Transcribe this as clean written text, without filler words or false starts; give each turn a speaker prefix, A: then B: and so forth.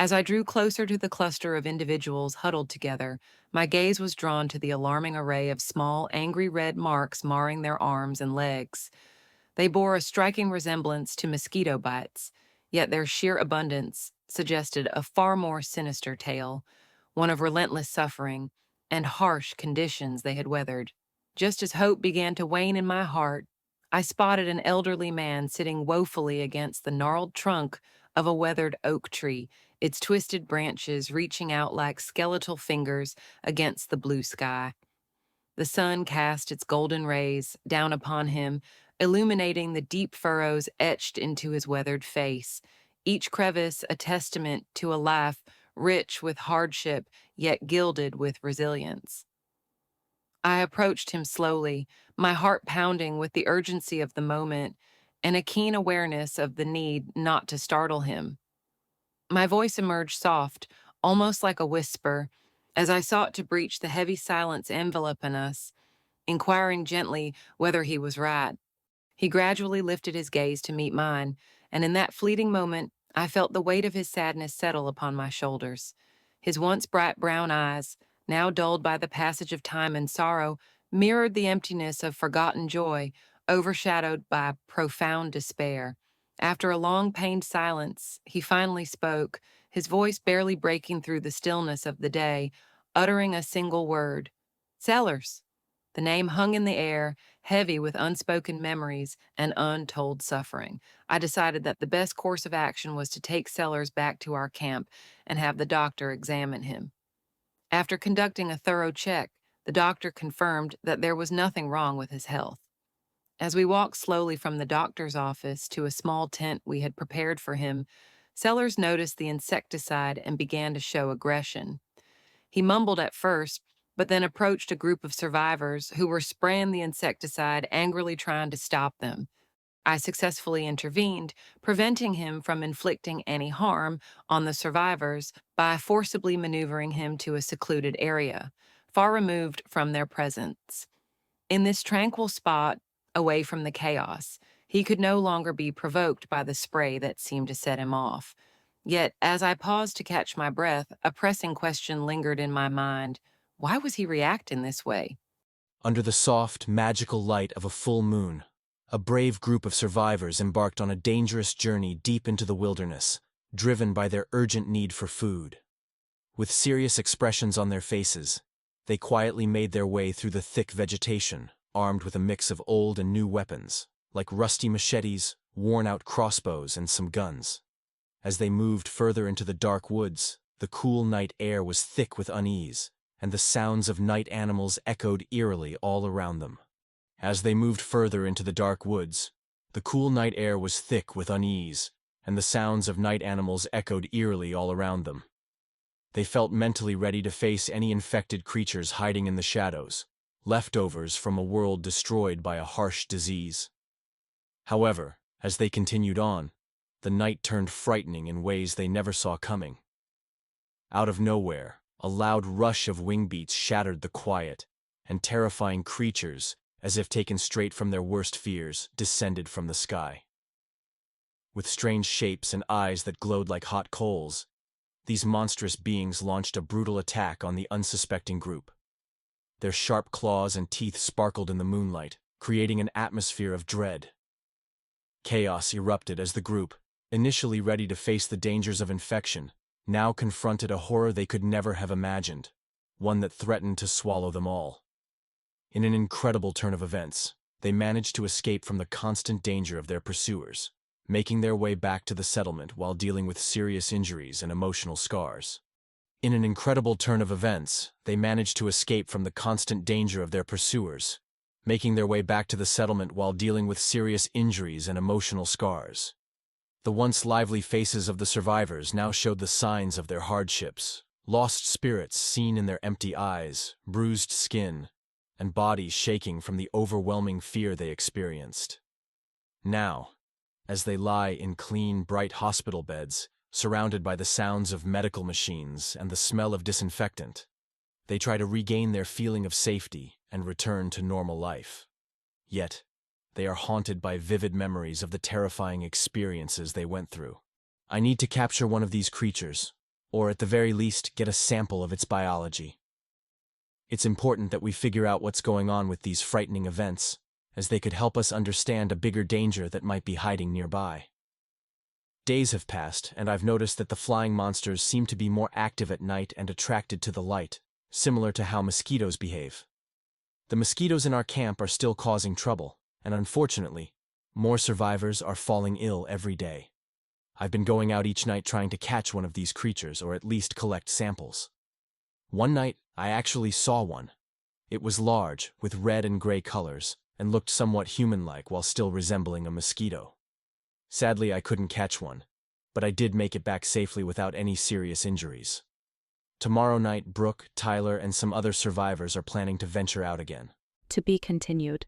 A: As I drew closer to the cluster of individuals huddled together, my gaze was drawn to the alarming array of small, angry red marks marring their arms and legs. They bore a striking resemblance to mosquito bites, yet their sheer abundance suggested a far more sinister tale, one of relentless suffering and harsh conditions they had weathered. Just as hope began to wane in my heart, I spotted an elderly man sitting woefully against the gnarled trunk of a weathered oak tree, its twisted branches reaching out like skeletal fingers against the blue sky. The sun cast its golden rays down upon him, illuminating the deep furrows etched into his weathered face, each crevice a testament to a life rich with hardship yet gilded with resilience. I approached him slowly, my heart pounding with the urgency of the moment and a keen awareness of the need not to startle him. My voice emerged soft, almost like a whisper, as I sought to breach the heavy silence enveloping us, inquiring gently whether he was right. He gradually lifted his gaze to meet mine, and in that fleeting moment, I felt the weight of his sadness settle upon my shoulders. His once bright brown eyes, now dulled by the passage of time and sorrow, mirrored the emptiness of forgotten joy, overshadowed by profound despair. After a long, pained silence, he finally spoke, his voice barely breaking through the stillness of the day, uttering a single word: Sellers. The name hung in the air, heavy with unspoken memories and untold suffering. I decided that the best course of action was to take Sellers back to our camp and have the doctor examine him. After conducting a thorough check, the doctor confirmed that there was nothing wrong with his health. As we walked slowly from the doctor's office to a small tent we had prepared for him, Sellers noticed the insecticide and began to show aggression. He mumbled at first, but then approached a group of survivors who were spraying the insecticide, angrily trying to stop them. I successfully intervened, preventing him from inflicting any harm on the survivors by forcibly maneuvering him to a secluded area, far removed from their presence. In this tranquil spot, away from the chaos, he could no longer be provoked by the spray that seemed to set him off. Yet, as I paused to catch my breath, a pressing question lingered in my mind. Why was he reacting this way?
B: Under the soft, magical light of a full moon, a brave group of survivors embarked on a dangerous journey deep into the wilderness, driven by their urgent need for food. With serious expressions on their faces, they quietly made their way through the thick vegetation, armed with a mix of old and new weapons, like rusty machetes, worn-out crossbows, and some guns. As they moved further into the dark woods, the cool night air was thick with unease, and the sounds of night animals echoed eerily all around them. As they moved further into the dark woods, the cool night air was thick with unease, and the sounds of night animals echoed eerily all around them. They felt mentally ready to face any infected creatures hiding in the shadows, leftovers from a world destroyed by a harsh disease. However, as they continued on, the night turned frightening in ways they never saw coming. Out of nowhere, a loud rush of wing beats shattered the quiet, and terrifying creatures, as if taken straight from their worst fears, descended from the sky. With strange shapes and eyes that glowed like hot coals, these monstrous beings launched a brutal attack on the unsuspecting group. Their sharp claws and teeth sparkled in the moonlight, creating an atmosphere of dread. Chaos erupted as the group, initially ready to face the dangers of infection, now confronted a horror they could never have imagined, one that threatened to swallow them all. In an incredible turn of events, they managed to escape from the constant danger of their pursuers, making their way back to the settlement while dealing with serious injuries and emotional scars. In an incredible turn of events, they managed to escape from the constant danger of their pursuers, making their way back to the settlement while dealing with serious injuries and emotional scars. The once lively faces of the survivors now showed the signs of their hardships, lost spirits seen in their empty eyes, bruised skin, and bodies shaking from the overwhelming fear they experienced. Now, as they lie in clean, bright hospital beds, surrounded by the sounds of medical machines and the smell of disinfectant, they try to regain their feeling of safety and return to normal life. Yet, they are haunted by vivid memories of the terrifying experiences they went through. I need to capture one of these creatures, or at the very least, get a sample of its biology. It's important that we figure out what's going on with these frightening events, as they could help us understand a bigger danger that might be hiding nearby. Days have passed, and I've noticed that the flying monsters seem to be more active at night and attracted to the light, similar to how mosquitoes behave. The mosquitoes in our camp are still causing trouble, and unfortunately, more survivors are falling ill every day. I've been going out each night trying to catch one of these creatures or at least collect samples. One night, I actually saw one. It was large, with red and gray colors, and looked somewhat human-like while still resembling a mosquito. Sadly, I couldn't catch one, but I did make it back safely without any serious injuries. Tomorrow night, Brooke, Tyler, and some other survivors are planning to venture out again.
C: To be continued.